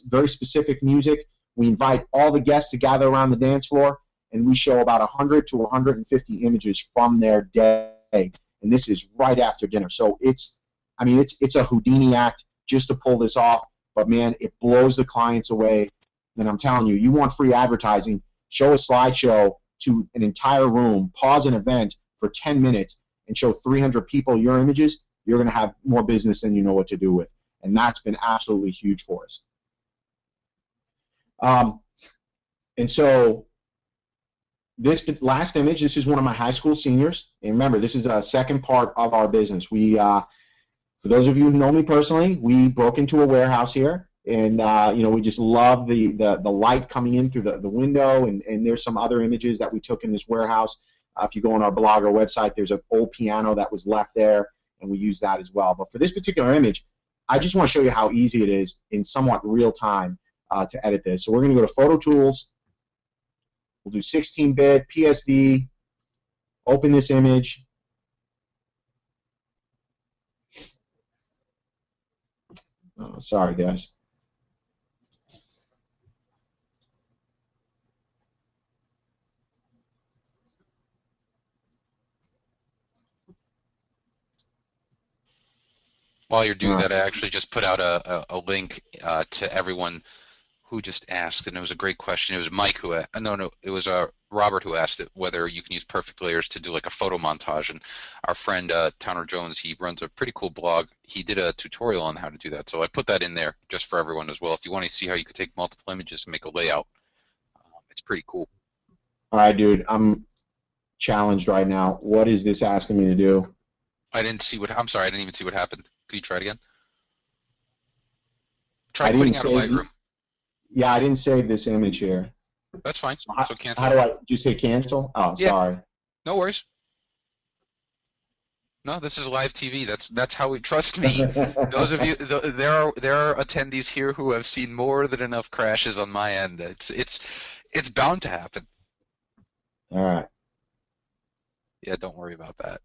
very specific music, we invite all the guests to gather around the dance floor, and we show about 100 to 150 images from their day. And this is right after dinner. So it's a Houdini act just to pull this off. But, man, it blows the clients away. And I'm telling you, you want free advertising, show a slideshow to an entire room, pause an event for 10 minutes, and show 300 people your images, you're going to have more business than you know what to do with. And that's been absolutely huge for us. And so this last image, this is one of my high school seniors. And remember, this is a second part of our business. We, for those of you who know me personally, we broke into a warehouse here. And, we just love the light coming in through the window. And there's some other images that we took in this warehouse. If you go on our blog or website, there's an old piano that was left there, and we use that as well. But for this particular image, I just want to show you how easy it is in somewhat real time to edit this. So we're going to go to Photo Tools. We'll do 16-bit, PSD, open this image. Oh, sorry, guys. While you're doing that, I actually just put out a link to everyone who just asked, and it was a great question. It was Mike who, no, it was Robert who asked it, whether you can use perfect layers to do like a photo montage. And our friend Towner Jones, he runs a pretty cool blog. He did a tutorial on how to do that. So I put that in there just for everyone as well. If you want to see how you could take multiple images and make a layout, it's pretty cool. All right, dude, I'm challenged right now. What is this asking me to do? I'm sorry, I didn't even see what happened. Could you try it again? Try I putting didn't out a save. Lightroom. Yeah, I didn't save this image here. That's fine. So cancel. How do I just hit cancel? Oh, Yeah. sorry. No worries. No, this is live TV. That's how we trust me. Those of you, there are attendees here who have seen more than enough crashes on my end. It's bound to happen. All right. Yeah, don't worry about that.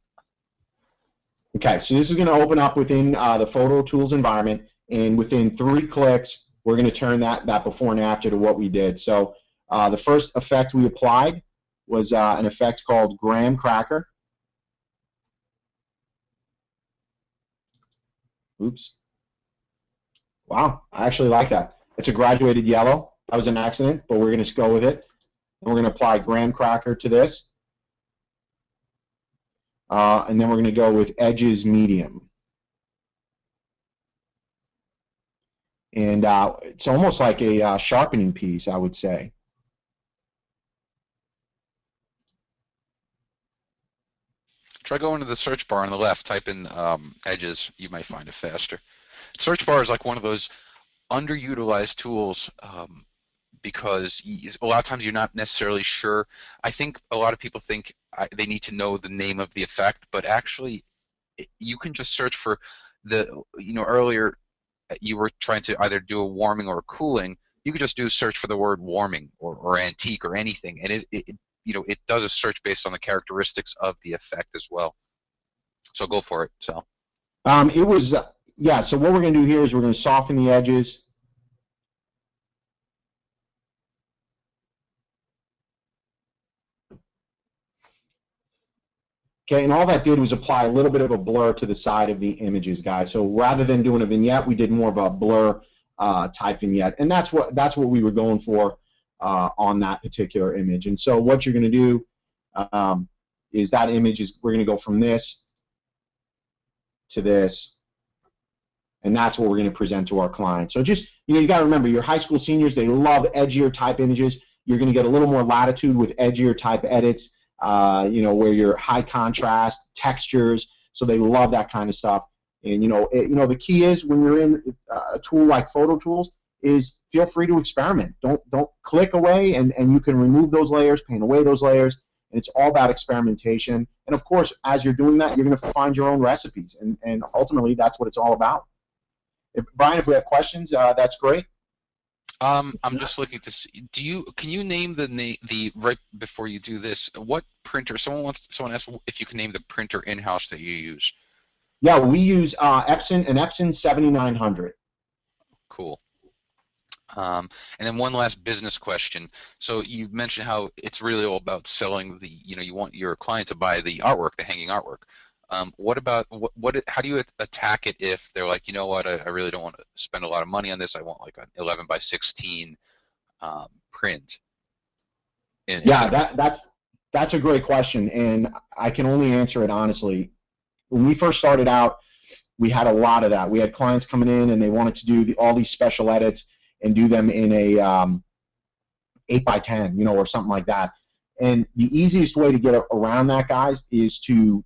Okay, so this is going to open up within the Photo Tools environment, and within 3 clicks, we're going to turn that before and after to what we did. So the first effect we applied was an effect called Graham Cracker. Oops. Wow, I actually like that. It's a graduated yellow. That was an accident, but we're going to go with it. And we're going to apply Graham Cracker to this. And then we're going to go with Edges Medium. And it's almost like a sharpening piece, I would say. Try going to the search bar on the left, type in edges. You might find it faster. Search bar is like one of those underutilized tools because a lot of times you're not necessarily sure. I think a lot of people think they need to know the name of the effect, but actually you can just search for earlier you were trying to either do a warming or a cooling, you could just do a search for the word warming or antique or anything, and it does a search based on the characteristics of the effect as well. So go for it, Sal. It was yeah. So what we're going to do here is we're going to soften the edges. Okay, and all that did was apply a little bit of a blur to the side of the images, guys. So rather than doing a vignette, we did more of a blur type vignette, and that's what we were going for on that particular image. And so what you're going to do is that image is we're going to go from this to this, and that's what we're going to present to our clients. So just you got to remember, your high school seniors, they love edgier type images. You're going to get a little more latitude with edgier type edits. Where you're high contrast textures, so they love that kind of stuff. And the key is when you're in a tool like Photo Tools is feel free to experiment. Don't click away, and you can remove those layers, paint away those layers, and it's all about experimentation. And of course, as you're doing that, you're going to find your own recipes, and ultimately that's what it's all about. Brian, if we have questions, that's great. I'm just looking to see. Can you name the right before you do this? What printer? Someone asked if you can name the printer in-house that you use. Yeah, we use an Epson 7900. Cool. And then one last business question. So you mentioned how it's really all about selling you want your client to buy the artwork, the hanging artwork. What about how do you attack it if they're like, you know what, I really don't want to spend a lot of money on this. I want like an 11 by 16 print. Yeah, that's a great question, and I can only answer it honestly. When we first started out, we had a lot of that. We had clients coming in and they wanted to do all these special edits and do them in a 8 by 10, or something like that. And the easiest way to get around that, guys, is to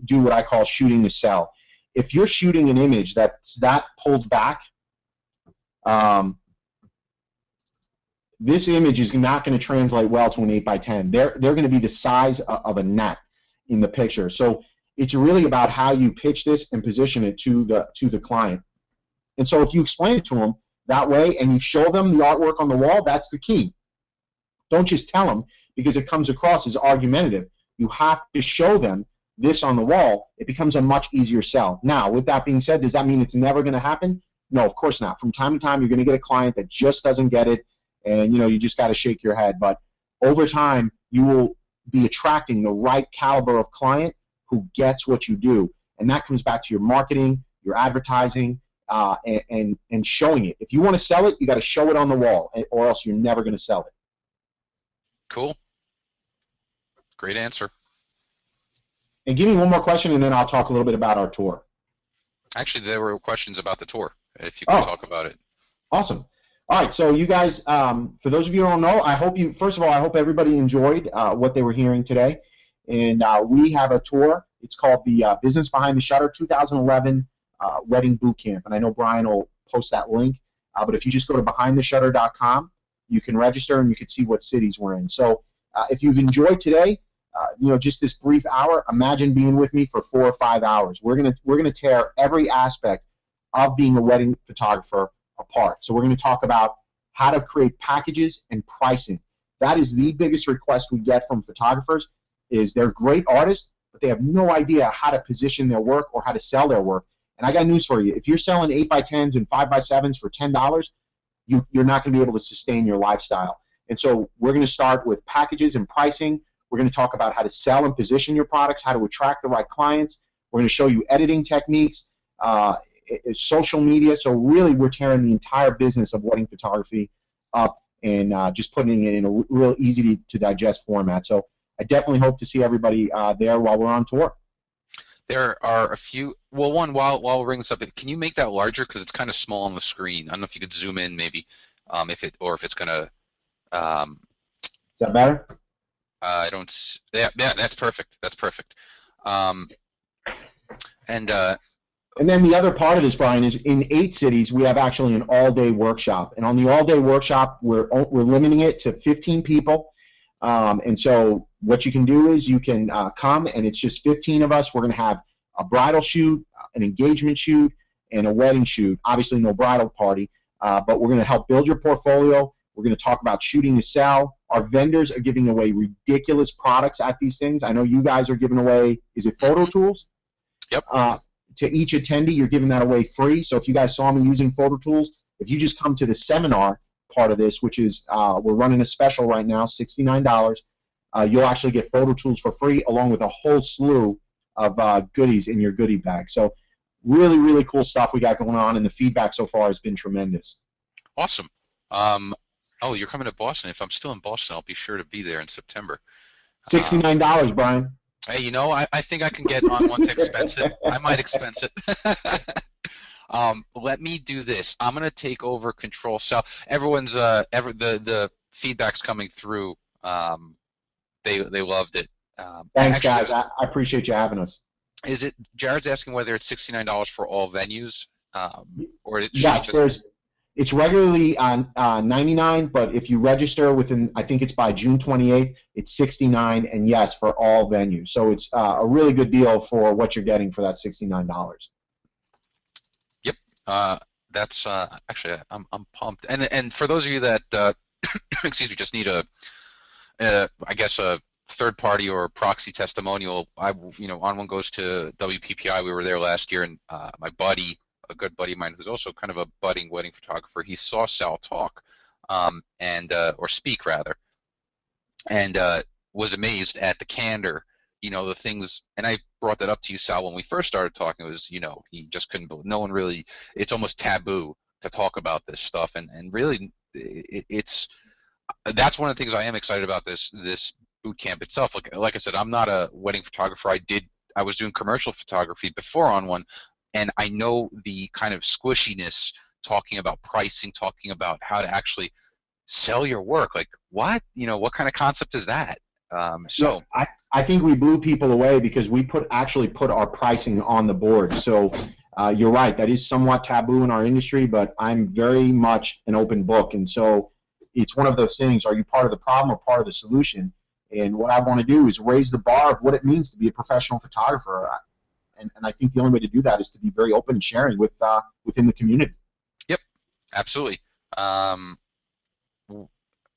do what I call shooting to sell. If you're shooting an image that's that pulled back, this image is not going to translate well to an 8 by 10. They're going to be the size of a net in the picture. So it's really about how you pitch this and position it to the client. And so if you explain it to them that way and you show them the artwork on the wall, that's the key. Don't just tell them, because it comes across as argumentative. You have to show them this on the wall. It becomes a much easier sell. Now, with that being said, does that mean it's never going to happen? No, of course not. From time to time, you're going to get a client that just doesn't get it, and you just got to shake your head. But over time, you will be attracting the right caliber of client who gets what you do, and that comes back to your marketing, your advertising, and showing it. If you want to sell it, you got to show it on the wall, or else you're never going to sell it. Cool. Great answer. And give me one more question, and then I'll talk a little bit about our tour. Actually, there were questions about the tour, if you could talk about it. Awesome. All right, so you guys, for those of you who don't know, I hope everybody enjoyed what they were hearing today. And we have a tour. It's called the Business Behind the Shutter 2011 Wedding Boot Camp. And I know Brian will post that link. But if you just go to behindtheshutter.com, you can register and you can see what cities we're in. So if you've enjoyed today, just this brief hour, imagine being with me for 4 or 5 hours. We're gonna tear every aspect of being a wedding photographer apart. So we're going to talk about how to create packages and pricing. That is the biggest request we get from photographers, is they're great artists, but they have no idea how to position their work or how to sell their work. And I got news for you. If you're selling 8 by 10s and 5 by 7s for $10, you're not going to be able to sustain your lifestyle. And so we're going to start with packages and pricing. We're going to talk about how to sell and position your products, how to attract the right clients. We're going to show you editing techniques, social media. So really, we're tearing the entire business of wedding photography up and just putting it in a real easy to digest format. So I definitely hope to see everybody there while we're on tour. There are a few. Well, one, while we're bringing this up, can you make that larger, because it's kind of small on the screen? I don't know if you could zoom in, maybe, if it's gonna. Is that better? I don't. Yeah, that's perfect. That's perfect. And then the other part of this, Brian, is in 8 cities we have actually an all-day workshop, and on the all-day workshop we're limiting it to 15 people. And so what you can do is you can come, and it's just 15 of us. We're going to have a bridal shoot, an engagement shoot, and a wedding shoot. Obviously, no bridal party, but we're going to help build your portfolio. We're going to talk about shooting to sell. Our vendors are giving away ridiculous products at these things. I know you guys are giving away, is it photo tools? Yep. To each attendee, you're giving that away free. So if you guys saw me using photo tools, if you just come to the seminar part of this, which is we're running a special right now, $69, you'll actually get photo tools for free along with a whole slew of goodies in your goodie bag. So really, really cool stuff we got going on, and the feedback so far has been tremendous. Awesome. Oh, you're coming to Boston. If I'm still in Boston, I'll be sure to be there in September. $69, Brian. Hey, you know, I think I can get onOne to expense it. I might expense it. Let me do this. I'm gonna take over control. So everyone's the feedback's coming through. They loved it. Thanks, actually, guys. I appreciate you having us. Is it Jared's asking whether it's $69 for all venues, or it yes, it's regularly on $99, but if you register within, I think it's by June 28th, it's $69, and yes, for all venues. So it's a really good deal for what you're getting for that $69. Yep, that's actually I'm pumped. And for those of you that excuse me, just need I guess a third party or proxy testimonial. onOne goes to WPPI. We were there last year, and my buddy, a good buddy of mine who's also kind of a budding wedding photographer, he saw Sal talk, or speak rather, and was amazed at the candor, the things. And I brought that up to you, Sal, when we first started talking. It was, he just couldn't believe. No one really. It's almost taboo to talk about this stuff, and really, that's one of the things I am excited about this boot camp itself. Like I said, I'm not a wedding photographer. I was doing commercial photography before onOne. And I know the kind of squishiness, talking about pricing, talking about how to actually sell your work. Like, what? What kind of concept is that? So I think we blew people away because we actually put our pricing on the board. So you're right. That is somewhat taboo in our industry, but I'm very much an open book. And so it's one of those things. Are you part of the problem or part of the solution? And what I want to do is raise the bar of what it means to be a professional photographer. And I think the only way to do that is to be very open and sharing within the community. Yep, absolutely.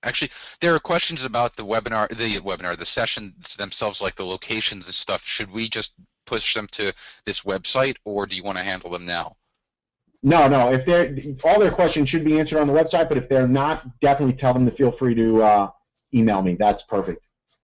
Actually, there are questions about the sessions themselves, like the locations and stuff. Should we just push them to this website, or do you want to handle them now? No. If all their questions should be answered on the website, but if they're not, definitely tell them to feel free to email me. That's perfect.